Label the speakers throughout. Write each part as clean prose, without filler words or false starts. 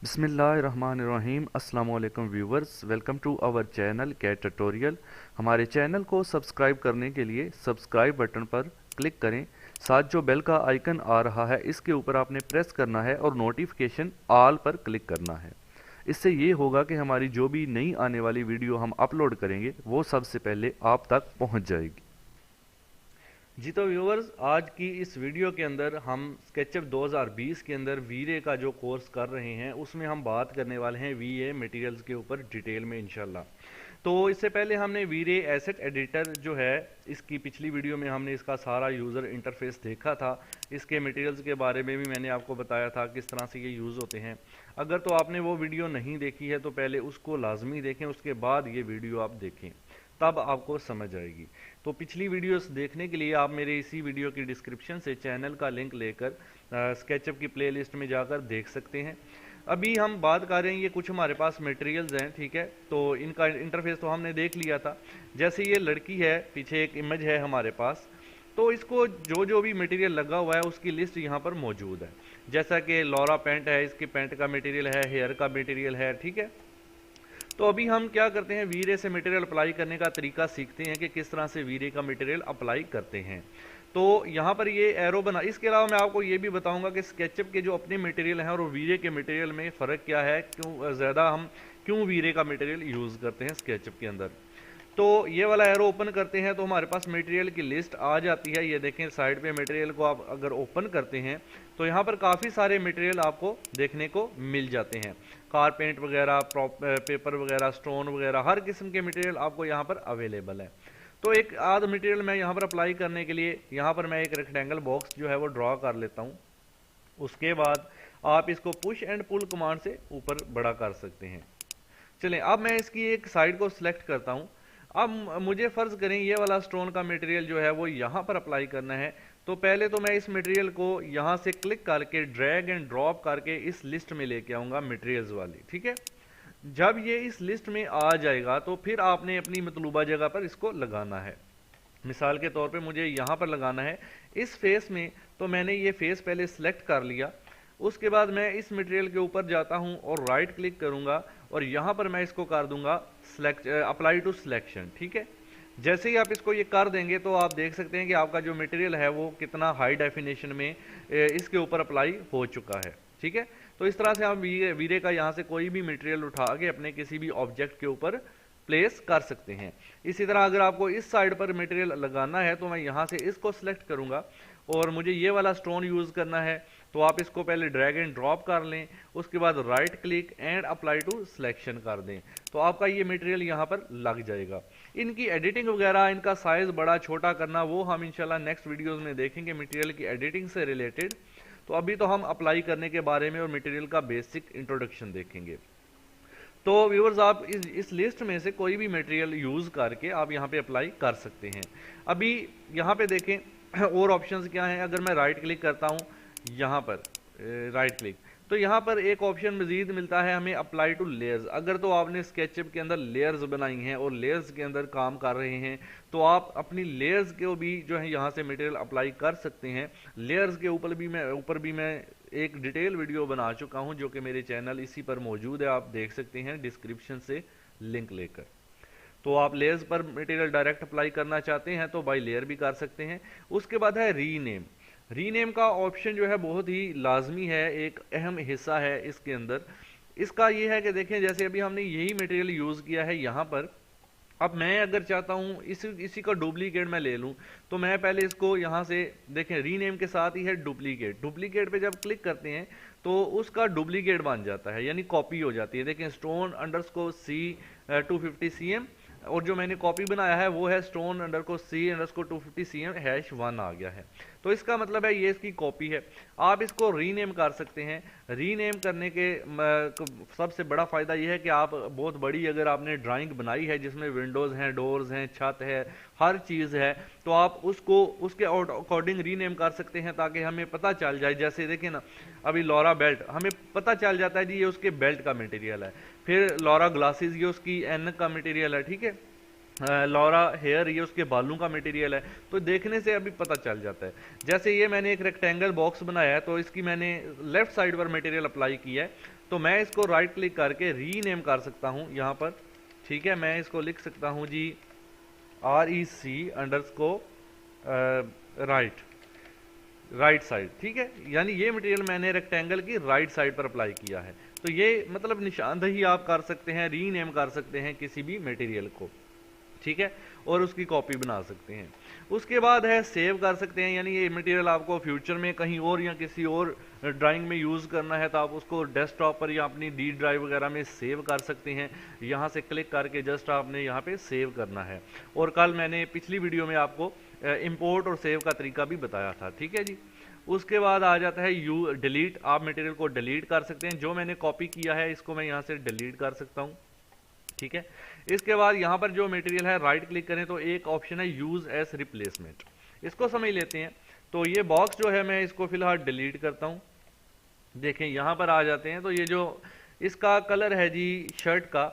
Speaker 1: बिस्मिल्लाहिर्रहमानिर्रहीम। अस्सलाम वालेकुम viewers, welcome to our channel cat tutorial. हमारे चैनल को सब्सक्राइब करने के लिए सब्सक्राइब बटन पर क्लिक करें। साथ जो बेल का आइकन आ रहा है इसके ऊपर आपने प्रेस करना है और नोटिफिकेशन ऑल पर क्लिक करना है। इससे ये होगा कि हमारी जो भी नई आने वाली वीडियो हम अपलोड करेंगे वो सबसे पहले आप तक पहुंच जाएगी। जी तो व्यूवर्स, आज की इस वीडियो के अंदर हम स्केचअप 2020 के अंदर वीरे का जो कोर्स कर रहे हैं उसमें हम बात करने वाले हैं वीए मटेरियल्स के ऊपर डिटेल में इंशाल्लाह। तो इससे पहले हमने वीरे एसेट एडिटर जो है, इसकी पिछली वीडियो में हमने इसका सारा यूज़र इंटरफेस देखा था। इसके मटेरियल्स के बारे में भी मैंने आपको बताया था किस तरह से ये यूज़ होते हैं। अगर तो आपने वो वीडियो नहीं देखी है तो पहले उसको लाजमी देखें, उसके बाद ये वीडियो आप देखें, तब आपको समझ आएगी। तो पिछली वीडियोस देखने के लिए आप मेरे इसी वीडियो की डिस्क्रिप्शन से चैनल का लिंक लेकर स्केचअप की प्लेलिस्ट में जाकर देख सकते हैं। अभी हम बात कर रहे हैं, ये कुछ हमारे पास मटेरियल्स हैं, ठीक है। तो इनका इंटरफेस तो हमने देख लिया था। जैसे ये लड़की है, पीछे एक इमेज है हमारे पास, तो इसको जो जो भी मटेरियल लगा हुआ है उसकी लिस्ट यहाँ पर मौजूद है। जैसा कि लॉरा पेंट है, इसकी पेंट का मटेरियल है, हेयर का मटेरियल है, ठीक है। तो अभी हम क्या करते हैं, वीरे से मटेरियल अप्लाई करने का तरीका सीखते हैं कि किस तरह से वीरे का मटेरियल अप्लाई करते हैं। तो यहाँ पर ये एरो बना। इसके अलावा मैं आपको ये भी बताऊंगा कि स्केचअप के जो अपने मटेरियल हैं और वीरे के मटेरियल में फ़र्क क्या है, क्यों ज़्यादा हम क्यों वीरे का मटेरियल यूज़ करते हैं स्केचअप के अंदर। तो ये वाला एरो ओपन करते हैं तो हमारे पास मटेरियल की लिस्ट आ जाती है। ये देखें साइड पे मटेरियल को आप अगर ओपन करते हैं तो यहाँ पर काफ़ी सारे मटेरियल आपको देखने को मिल जाते हैं। कारपेंट वगैरह, पेपर वगैरह, स्टोन वगैरह, हर किस्म के मटेरियल आपको यहाँ पर अवेलेबल है। तो एक आध मटेरियल मैं यहाँ पर अप्लाई करने के लिए यहाँ पर मैं एक रेक्टेंगल बॉक्स जो है वो ड्रॉ कर लेता हूँ। उसके बाद आप इसको पुश एंड पुल कमांड से ऊपर बड़ा कर सकते हैं। चलें, अब मैं इसकी एक साइड को सिलेक्ट करता हूँ। अब मुझे फ़र्ज़ करें ये वाला स्टोन का मटेरियल जो है वो यहाँ पर अप्लाई करना है। तो पहले तो मैं इस मटेरियल को यहाँ से क्लिक करके ड्रैग एंड ड्रॉप करके इस लिस्ट में लेके आऊँगा मटेरियल्स वाली, ठीक है। जब ये इस लिस्ट में आ जाएगा तो फिर आपने अपनी मतलूबा जगह पर इसको लगाना है। मिसाल के तौर पे मुझे यहाँ पर लगाना है इस फेस में, तो मैंने ये फेस पहले सिलेक्ट कर लिया। उसके बाद मैं इस मटेरियल के ऊपर जाता हूँ और राइट क्लिक करूँगा और यहाँ पर मैं इसको कर दूंगा सेलेक्ट, अप्लाई टू सिलेक्शन, ठीक है। जैसे ही आप इसको ये कर देंगे तो आप देख सकते हैं कि आपका जो मटेरियल है वो कितना हाई डेफिनेशन में इसके ऊपर अप्लाई हो चुका है, ठीक है। तो इस तरह से हम वीरे का यहाँ से कोई भी मटेरियल उठा के अपने किसी भी ऑब्जेक्ट के ऊपर प्लेस कर सकते हैं। इसी तरह अगर आपको इस साइड पर मटेरियल लगाना है तो मैं यहाँ से इसको सिलेक्ट करूँगा और मुझे ये वाला स्टोन यूज़ करना है। तो आप इसको पहले ड्रैग एंड ड्रॉप कर लें, उसके बाद right click and apply to selection कर दें, तो आपका ये मटेरियल यहाँ पर लग जाएगा। इनकी एडिटिंग वगैरह, इनका साइज़ बड़ा छोटा करना, वो हम इंशाल्लाह नेक्स्ट वीडियोस में देखेंगे मटेरियल की एडिटिंग से रिलेटेड। तो अभी तो हम अप्लाई करने के बारे में और मटेरियल का बेसिक इंट्रोडक्शन देखेंगे। तो व्यूअर्स, आप इस लिस्ट में से कोई भी मटेरियल यूज़ करके आप यहाँ पे अप्लाई कर सकते हैं। अभी यहाँ पे देखें और ऑप्शंस क्या हैं। अगर मैं राइट क्लिक करता हूँ यहाँ पर, राइट क्लिक, तो यहाँ पर एक ऑप्शन मजीद मिलता है हमें, अप्लाई टू लेयर्स। अगर तो आपने स्केचअप के अंदर लेयर्स बनाई हैं और लेयर्स के अंदर काम कर रहे हैं तो आप अपनी लेयर्स को भी जो है यहाँ से मटेरियल अप्लाई कर सकते हैं। लेयर्स के ऊपर भी मैं एक डिटेल वीडियो बना चुका हूँ जो कि मेरे चैनल इसी पर मौजूद है, आप देख सकते हैं डिस्क्रिप्शन से लिंक लेकर। तो आप लेयर्स पर मटेरियल डायरेक्ट अप्लाई करना चाहते हैं तो बाय लेयर भी कर सकते हैं। उसके बाद है रीनेम। रीनेम का ऑप्शन जो है बहुत ही लाजमी है, एक अहम हिस्सा है इसके अंदर। इसका ये है कि देखें, जैसे अभी हमने यही मटेरियल यूज़ किया है यहाँ पर। अब मैं अगर चाहता हूँ इसी का डुप्लीकेट मैं ले लूँ, तो मैं पहले इसको यहाँ से देखें, रीनेम के साथ ही है डुप्लीकेट। डुप्लीकेट पे जब क्लिक करते हैं तो उसका डुप्लीकेट बन जाता है, यानी कॉपी हो जाती है। देखें stone_c250cm, और जो मैंने कॉपी बनाया है वो है stone_c_250cm#1 आ गया है। तो इसका मतलब है ये इसकी कॉपी है। आप इसको रीनेम कर सकते हैं। रीनेम करने के सबसे बड़ा फ़ायदा ये है कि आप बहुत बड़ी अगर आपने ड्राइंग बनाई है जिसमें विंडोज़ हैं, डोर्स हैं, छत है, हर चीज़ है, तो आप उसको उसके अकॉर्डिंग रीनेम कर सकते हैं ताकि हमें पता चल जाए। जैसे देखिए ना, अभी लॉरा बेल्ट, हमें पता चल जाता है जी ये उसके बेल्ट का मटेरियल है। फिर लॉरा ग्लासेस, ये उसकी एन का मटेरियल है, ठीक है। लॉरा हेयर, ये उसके बालों का मटेरियल है। तो देखने से अभी पता चल जाता है। जैसे ये मैंने एक रेक्टेंगल बॉक्स बनाया है तो इसकी मैंने लेफ्ट साइड पर मटेरियल अप्लाई किया है, तो मैं इसको राइट क्लिक करके रीनेम कर सकता हूँ यहाँ पर, ठीक है। मैं इसको लिख सकता हूँ जी REC_राइट, राइट साइड, ठीक है। यानी ये मटेरियल मैंने रेक्टेंगल की राइट साइड पर अप्लाई किया है। तो ये मतलब निशानदही आप कर सकते हैं, रीनेम कर सकते हैं किसी भी मटेरियल को, ठीक है, और उसकी कॉपी बना सकते हैं। उसके बाद है सेव कर सकते हैं, यानी ये मटेरियल आपको फ्यूचर में कहीं और या किसी और ड्राइंग में यूज़ करना है तो आप उसको डेस्कटॉप पर या अपनी डी ड्राइव वगैरह में सेव कर सकते हैं। यहाँ से क्लिक करके जस्ट आपने यहाँ पे सेव करना है। और कल मैंने पिछली वीडियो में आपको इंपोर्ट और सेव का तरीका भी बताया था, ठीक है जी। उसके बाद आ जाता है डिलीट। आप मटेरियल को डिलीट कर सकते हैं। जो मैंने कॉपी किया है इसको मैं यहाँ से डिलीट कर सकता हूँ, ठीक है। इसके बाद यहाँ पर जो मटेरियल है राइट क्लिक करें तो एक ऑप्शन है यूज एज रिप्लेसमेंट, इसको समझ लेते हैं। तो ये बॉक्स जो है मैं इसको फिलहाल डिलीट करता हूँ। देखें यहाँ पर आ जाते हैं तो ये जो इसका कलर है जी शर्ट का,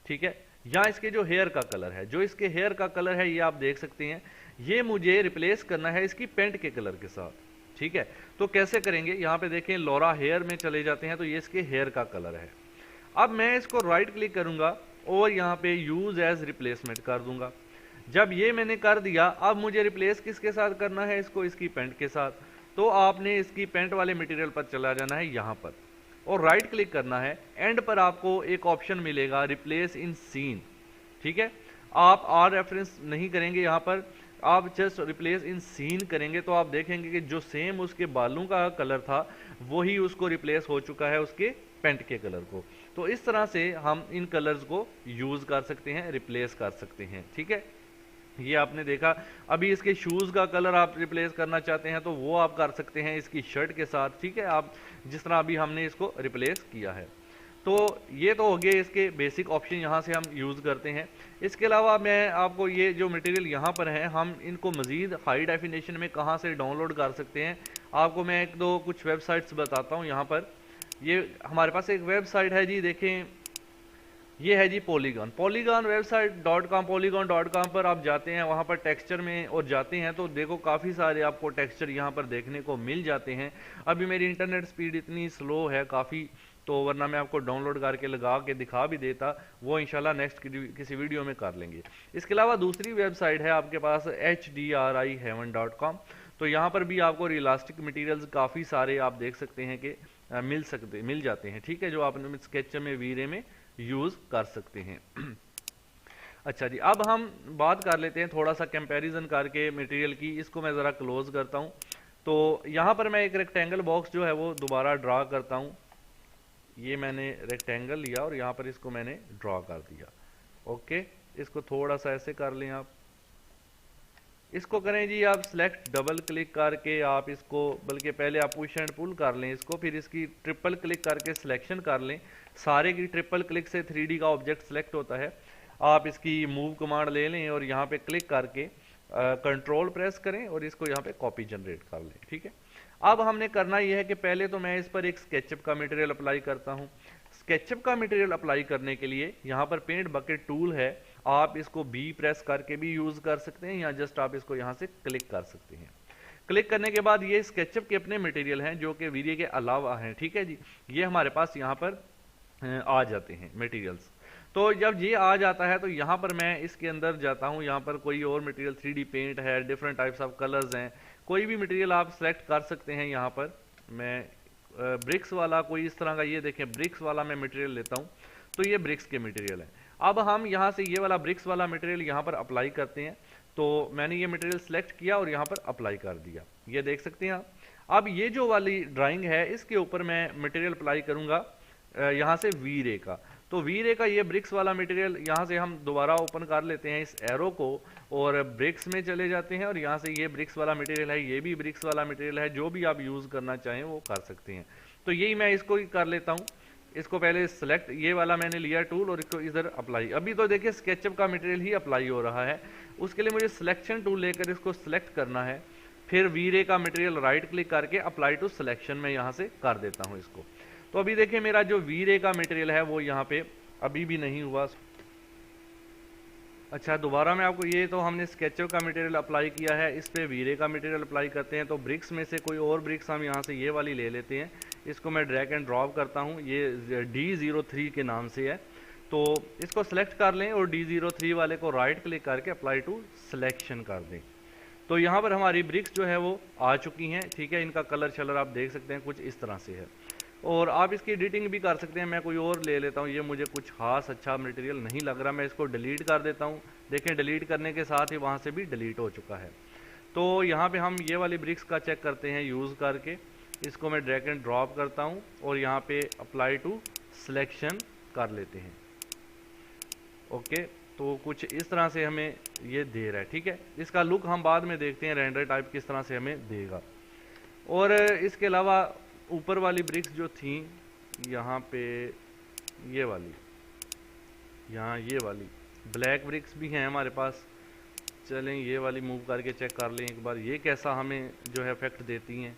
Speaker 1: ठीक है, या इसके जो हेयर का कलर है, जो इसके हेयर का कलर है ये आप देख सकते हैं, ये मुझे रिप्लेस करना है इसकी पेंट के कलर के साथ, ठीक है। तो कैसे करेंगे, यहाँ पे देखें लोरा हेयर में चले जाते हैं तो ये इसके हेयर का कलर है। अब मैं इसको राइट क्लिक करूंगा और यहाँ पे यूज एज रिप्लेसमेंट कर दूंगा। जब ये मैंने कर दिया, अब मुझे रिप्लेस किसके साथ करना है इसको, इसकी पेंट के साथ। तो आपने इसकी पेंट वाले मटेरियल पर चला जाना है यहाँ पर और राइट क्लिक करना है। एंड पर आपको एक ऑप्शन मिलेगा रिप्लेस इन सीन, ठीक है। आप आर रेफरेंस नहीं करेंगे यहाँ पर, आप जस्ट रिप्लेस इन सीन करेंगे तो आप देखेंगे कि जो सेम उसके बालों का कलर था वही उसको रिप्लेस हो चुका है उसके पेंट के कलर को। तो इस तरह से हम इन कलर्स को यूज कर सकते हैं, रिप्लेस कर सकते हैं, ठीक है। ये आपने देखा। अभी इसके शूज का कलर आप रिप्लेस करना चाहते हैं तो वो आप कर सकते हैं इसकी शर्ट के साथ, ठीक है, आप जिस तरह अभी हमने इसको रिप्लेस किया है। तो ये तो हो गए इसके बेसिक ऑप्शन, यहाँ से हम यूज़ करते हैं। इसके अलावा मैं आपको ये जो मटेरियल यहाँ पर है हम इनको मज़ीद हाई डेफिनेशन में कहाँ से डाउनलोड कर सकते हैं, आपको मैं एक दो कुछ वेबसाइट्स बताता हूँ। यहाँ पर ये हमारे पास एक वेबसाइट है जी, देखें ये है जी पॉलीगॉन वेबसाइट .com। polygon.com पर आप जाते हैं, वहाँ पर टेक्सचर में और जाते हैं तो देखो काफ़ी सारे आपको टेक्सचर यहाँ पर देखने को मिल जाते हैं। अभी मेरी इंटरनेट स्पीड इतनी स्लो है काफ़ी, तो वरना मैं आपको डाउनलोड करके लगा के दिखा भी देता, वो इंशाल्लाह नेक्स्ट किसी वीडियो में कर लेंगे। इसके अलावा दूसरी वेबसाइट है आपके पास HDRI heaven.com। तो यहाँ पर भी आपको रियलिस्टिक मटेरियल्स काफ़ी सारे आप देख सकते हैं कि मिल जाते हैं, ठीक है, जो आप स्केच में वीरे में यूज़ कर सकते हैं। अच्छा जी, अब हम बात कर लेते हैं थोड़ा सा कंपैरिजन करके मटेरियल की। इसको मैं ज़रा क्लोज करता हूँ। तो यहाँ पर मैं एक रेक्टेंगल बॉक्स जो है वो दोबारा ड्रा करता हूँ। ये मैंने रेक्टेंगल लिया और यहाँ पर इसको मैंने ड्रॉ कर दिया। ओके, इसको थोड़ा सा ऐसे कर लें आप। इसको करें जी आप सेलेक्ट, डबल क्लिक करके आप इसको, बल्कि पहले आप पुश एंड पुल कर लें इसको, फिर इसकी ट्रिपल क्लिक करके सिलेक्शन कर लें। सारे की ट्रिपल क्लिक से 3D का ऑब्जेक्ट सेलेक्ट होता है। आप इसकी मूव कमांड ले लें और यहाँ पे क्लिक करके कंट्रोल प्रेस करें और इसको यहाँ पे कॉपी जनरेट कर लें, ठीक है। अब हमने करना यह है कि पहले तो मैं इस पर एक स्केचअप का मटेरियल अप्लाई करता हूँ। स्केचअप का मटेरियल अप्लाई करने के लिए यहाँ पर पेंट बकेट टूल है, आप इसको बी प्रेस करके भी यूज कर सकते हैं या जस्ट आप इसको यहाँ से क्लिक कर सकते हैं। क्लिक करने के बाद ये स्केचअप के अपने मटेरियल हैं जो कि वीडियो के अलावा हैं, ठीक है जी। ये हमारे पास यहाँ पर आ जाते हैं मटेरियल्स। तो जब ये आ जाता है तो यहाँ पर मैं इसके अंदर जाता हूँ। यहाँ पर कोई और मटेरियल 3D पेंट है, डिफरेंट टाइप्स ऑफ कलर्स हैं, कोई भी मटेरियल आप सेलेक्ट कर सकते हैं। यहाँ पर मैं ब्रिक्स वाला कोई इस तरह का, ये देखें ब्रिक्स वाला मैं मटेरियल लेता हूँ तो ये ब्रिक्स के मटेरियल है। अब हम यहाँ से ये वाला ब्रिक्स वाला मटेरियल यहाँ पर अप्लाई करते हैं। तो मैंने ये मटेरियल सेलेक्ट किया और यहाँ पर अप्लाई कर दिया, ये देख सकते हैं आप। अब ये जो वाली ड्राइंग है इसके ऊपर मैं मटेरियल अप्लाई करूँगा यहाँ से वी रे का। तो वी रे का ये ब्रिक्स वाला मटेरियल यहाँ से हम दोबारा ओपन कर लेते हैं इस एरो को और ब्रिक्स में चले जाते हैं और यहाँ से ये ब्रिक्स वाला मटेरियल है, ये भी ब्रिक्स वाला मटेरियल है, जो भी आप यूज़ करना चाहें वो कर सकते हैं। तो यही मैं इसको ही कर लेता हूँ। इसको पहले सेलेक्ट, ये वाला मैंने लिया टूल और इसको इधर अप्लाई। अभी तो देखिए स्केचअप का मटेरियल ही अप्लाई हो रहा है, उसके लिए मुझे सिलेक्शन टूल लेकर इसको सिलेक्ट करना है। फिर वी रे का मटेरियल राइट क्लिक करके अप्लाई टू सिलेक्शन में यहाँ से कर देता हूँ इसको। तो अभी देखिए मेरा जो वी रे का मटेरियल है वो यहाँ पे अभी भी नहीं हुआ। अच्छा, दोबारा मैं आपको, ये तो हमने स्केचअप का मटेरियल अप्लाई किया है, इस पे वी रे का मटेरियल अप्लाई करते हैं। तो ब्रिक्स में से कोई और ब्रिक्स हम यहाँ से ये वाली ले लेते हैं, इसको मैं ड्रैग एंड ड्रॉप करता हूँ, ये D03 के नाम से है। तो इसको सेलेक्ट कर लें और D03 वाले को राइट क्लिक करके अप्लाई टू सिलेक्शन कर दें। तो यहाँ पर हमारी ब्रिक्स जो है वो आ चुकी हैं, ठीक है। इनका कलर शलर आप देख सकते हैं कुछ इस तरह से है, और आप इसकी एडिटिंग भी कर सकते हैं। मैं कोई और ले लेता हूँ, ये मुझे कुछ खास अच्छा मटेरियल नहीं लग रहा, मैं इसको डिलीट कर देता हूँ। देखें डिलीट करने के साथ ही वहाँ से भी डिलीट हो चुका है। तो यहाँ पे हम ये वाली ब्रिक्स का चेक करते हैं यूज़ करके। इसको मैं ड्रैग एंड ड्रॉप करता हूँ और यहाँ पे अप्लाई टू सिलेक्शन कर लेते हैं। ओके, तो कुछ इस तरह से हमें ये दे रहा है, ठीक है। इसका लुक हम बाद में देखते हैं रेंडर टाइप किस तरह से हमें देगा। और इसके अलावा ऊपर वाली ब्रिक्स जो थी यहाँ पे, ये वाली, यहाँ ये वाली ब्लैक ब्रिक्स भी हैं हमारे पास। चलें ये वाली मूव करके चेक कर लें एक बार, ये कैसा हमें जो है इफेक्ट देती हैं।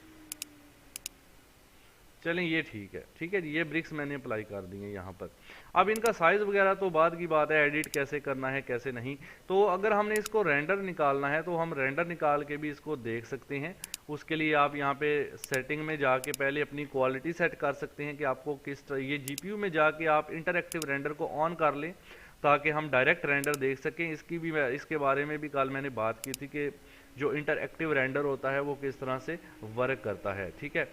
Speaker 1: चलें ये ठीक है जी, ये ब्रिक्स मैंने अप्लाई कर दी हैं यहाँ पर। अब इनका साइज़ वगैरह तो बाद की बात है, एडिट कैसे करना है कैसे नहीं। तो अगर हमने इसको रेंडर निकालना है तो हम रेंडर निकाल के भी इसको देख सकते हैं। उसके लिए आप यहाँ पे सेटिंग में जाके पहले अपनी क्वालिटी सेट कर सकते हैं कि आपको किस तरह, ये GPU में जाके आप इंटरएक्टिव रेंडर को ऑन कर लें ताकि हम डायरेक्ट रेंडर देख सकें। इसके बारे में भी कल मैंने बात की थी कि जो इंटरएक्टिव रेंडर होता है वो किस तरह से वर्क करता है, ठीक है।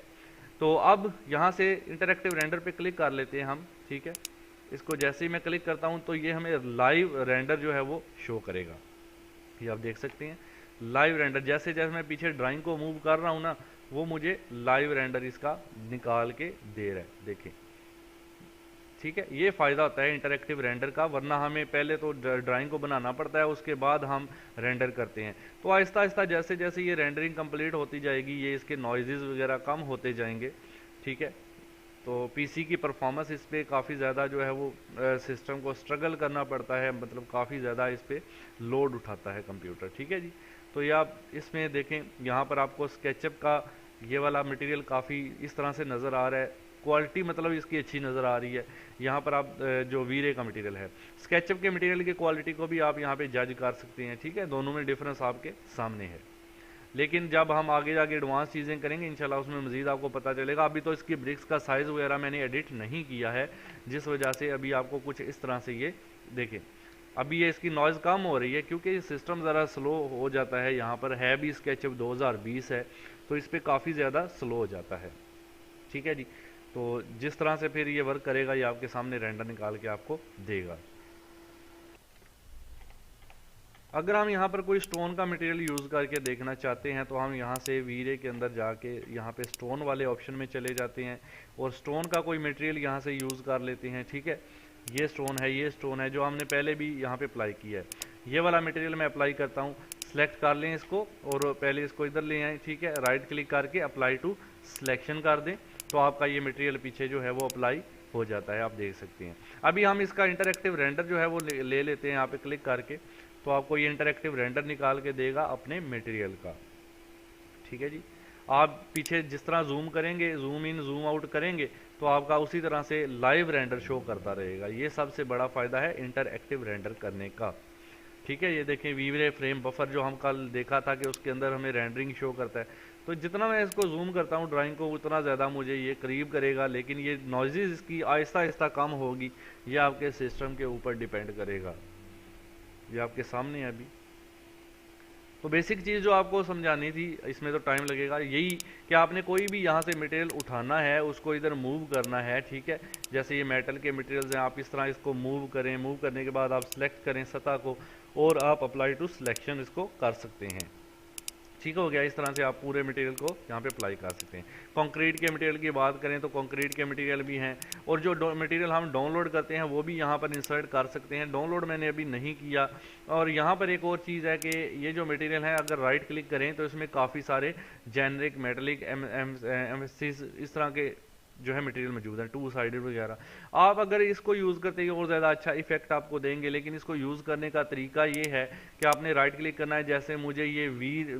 Speaker 1: तो अब यहाँ से इंटरएक्टिव रेंडर पे क्लिक कर लेते हैं हम, ठीक है। इसको जैसे ही मैं क्लिक करता हूँ तो ये हमें लाइव रेंडर जो है वो शो करेगा। ये आप देख सकते हैं लाइव रेंडर, जैसे जैसे मैं पीछे ड्राइंग को मूव कर रहा हूँ ना, वो मुझे लाइव रेंडर इसका निकाल के दे रहा है, देखें, ठीक है। ये फ़ायदा होता है इंटरएक्टिव रेंडर का, वरना हमें पहले तो ड्राइंग को बनाना पड़ता है, उसके बाद हम रेंडर करते हैं। तो आहिस्ता आहिस्ता जैसे जैसे ये रेंडरिंग कंप्लीट होती जाएगी, ये इसके नॉइज़ वगैरह कम होते जाएंगे, ठीक है। तो पीसी की परफॉर्मेंस इस पर काफ़ी ज़्यादा जो है वो सिस्टम को स्ट्रगल करना पड़ता है, मतलब काफ़ी ज़्यादा इस पर लोड उठाता है कंप्यूटर, ठीक है जी। तो ये आप इसमें देखें, यहाँ पर आपको स्केचअप का ये वाला मटेरियल काफ़ी इस तरह से नज़र आ रहा है, क्वालिटी मतलब इसकी अच्छी नज़र आ रही है। यहाँ पर आप जो वीरे का मटेरियल है, स्केचअप के मटेरियल की क्वालिटी को भी आप यहाँ पे जज कर सकते हैं, ठीक है। दोनों में डिफरेंस आपके सामने है, लेकिन जब हम आगे जाके एडवांस चीज़ें करेंगे इंशाल्लाह उसमें मज़ीद आपको पता चलेगा। अभी तो इसकी ब्रिक्स का साइज़ वगैरह मैंने एडिट नहीं किया है, जिस वजह से अभी आपको कुछ इस तरह से ये देखें। अभी ये इसकी नॉइज़ कम हो रही है क्योंकि सिस्टम ज़रा स्लो हो जाता है। यहाँ पर है भी स्केचअप 2020 है, तो इस पर काफ़ी ज़्यादा स्लो हो जाता है, ठीक है जी। तो जिस तरह से फिर ये वर्क करेगा ये आपके सामने रेंडर निकाल के आपको देगा। अगर हम यहाँ पर कोई स्टोन का मटेरियल यूज़ करके देखना चाहते हैं तो हम यहाँ से वीरे के अंदर जाके यहाँ पे स्टोन वाले ऑप्शन में चले जाते हैं और स्टोन का कोई मटेरियल यहाँ से यूज़ कर लेते हैं, ठीक है। ये स्टोन है जो हमने पहले भी यहाँ पे अप्लाई किया है। ये वाला मटेरियल मैं अप्लाई करता हूँ, सेलेक्ट कर लें इसको और पहले इसको इधर ले आएँ, ठीक है। राइट क्लिक करके अप्लाई टू सिलेक्शन कर दें तो आपका ये मटेरियल पीछे जो है वो अप्लाई हो जाता है, आप देख सकते हैं। अभी हम इसका इंटरएक्टिव रेंडर जो है वो ले लेते हैं यहाँ पे क्लिक करके, तो आपको ये इंटरएक्टिव रेंडर निकाल के देगा अपने मटेरियल का, ठीक है जी। आप पीछे जिस तरह जूम करेंगे, जूम इन जूम आउट करेंगे तो आपका उसी तरह से लाइव रेंडर शो करता रहेगा। ये सबसे बड़ा फ़ायदा है इंटरएक्टिव रेंडर करने का, ठीक है। ये देखें वीरे फ्रेम बफर जो हम कल देखा था कि उसके अंदर हमें रेंडरिंग शो करता है, तो जितना मैं इसको जूम करता हूँ ड्राइंग को उतना ज़्यादा मुझे ये करीब करेगा, लेकिन ये नॉइज़ इसकी आहिस्ता आहिस्ता कम होगी। ये आपके सिस्टम के ऊपर डिपेंड करेगा, ये आपके सामने है अभी। तो बेसिक चीज़ जो आपको समझानी थी, इसमें तो टाइम लगेगा, यही कि आपने कोई भी यहाँ से मटेरियल उठाना है, उसको इधर मूव करना है, ठीक है। जैसे ये मेटल के मटेरियल्स हैं, आप इस तरह इसको मूव करें, मूव करने के बाद आप सिलेक्ट करें सतह को और आप अप्लाई टू सिलेक्शन इसको कर सकते हैं, ठीक हो गया। इस तरह से आप पूरे मटेरियल को यहाँ पे अप्लाई कर सकते हैं। कंक्रीट के मटेरियल की बात करें तो कंक्रीट के मटेरियल भी हैं, और जो मटेरियल हम डाउनलोड करते हैं वो भी यहाँ पर इंसर्ट कर सकते हैं। डाउनलोड मैंने अभी नहीं किया। और यहाँ पर एक और चीज़ है कि ये जो मटेरियल है अगर राइट क्लिक करें तो इसमें काफ़ी सारे जेनरिक मेटलिक इस तरह के जो है मटेरियल मौजूद है, टू साइडेड वगैरह। आप अगर इसको यूज़ करते हैं और ज़्यादा अच्छा इफेक्ट आपको देंगे, लेकिन इसको यूज़ करने का तरीका ये है कि आपने राइट क्लिक करना है। जैसे मुझे ये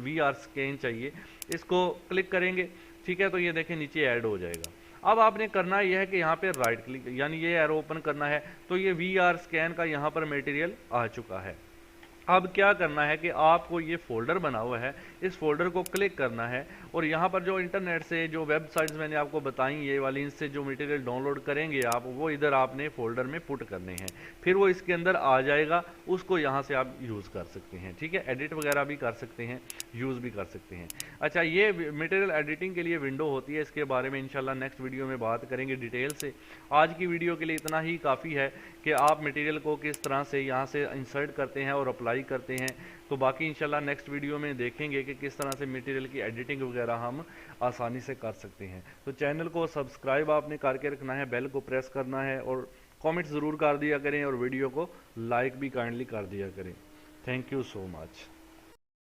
Speaker 1: VR स्कैन चाहिए, इसको क्लिक करेंगे, ठीक है, तो ये देखें नीचे ऐड हो जाएगा। अब आपने करना यह है कि यहाँ पे राइट क्लिक यानी ये एरो ओपन करना है, तो ये VR स्कैन का यहाँ पर मटेरियल आ चुका है। अब क्या करना है कि आपको ये फोल्डर बना हुआ है, इस फोल्डर को क्लिक करना है और यहाँ पर जो इंटरनेट से जो वेबसाइट्स मैंने आपको बताई ये वाली, इनसे जो मटेरियल डाउनलोड करेंगे आप, वो इधर आपने फोल्डर में पुट करने हैं, फिर वो इसके अंदर आ जाएगा, उसको यहाँ से आप यूज़ कर सकते हैं। ठीक है, एडिट वगैरह भी कर सकते हैं, यूज़ भी कर सकते हैं। अच्छा, ये मटेरियल एडिटिंग के लिए विंडो होती है, इसके बारे में इंशाल्लाह नेक्स्ट वीडियो में बात करेंगे डिटेल से। आज की वीडियो के लिए इतना ही काफ़ी है कि आप मटेरियल को किस तरह से यहाँ से इंसर्ट करते हैं और अप्लाई करते हैं। तो बाकी इंशाल्लाह नेक्स्ट वीडियो में देखेंगे कि किस तरह से मटेरियल की एडिटिंग वगैरह हम आसानी से कर सकते हैं। तो चैनल को सब्सक्राइब आपने करके रखना है, बेल को प्रेस करना है और कमेंट ज़रूर कर दिया करें और वीडियो को लाइक भी काइंडली कर दिया करें। Thank you so much.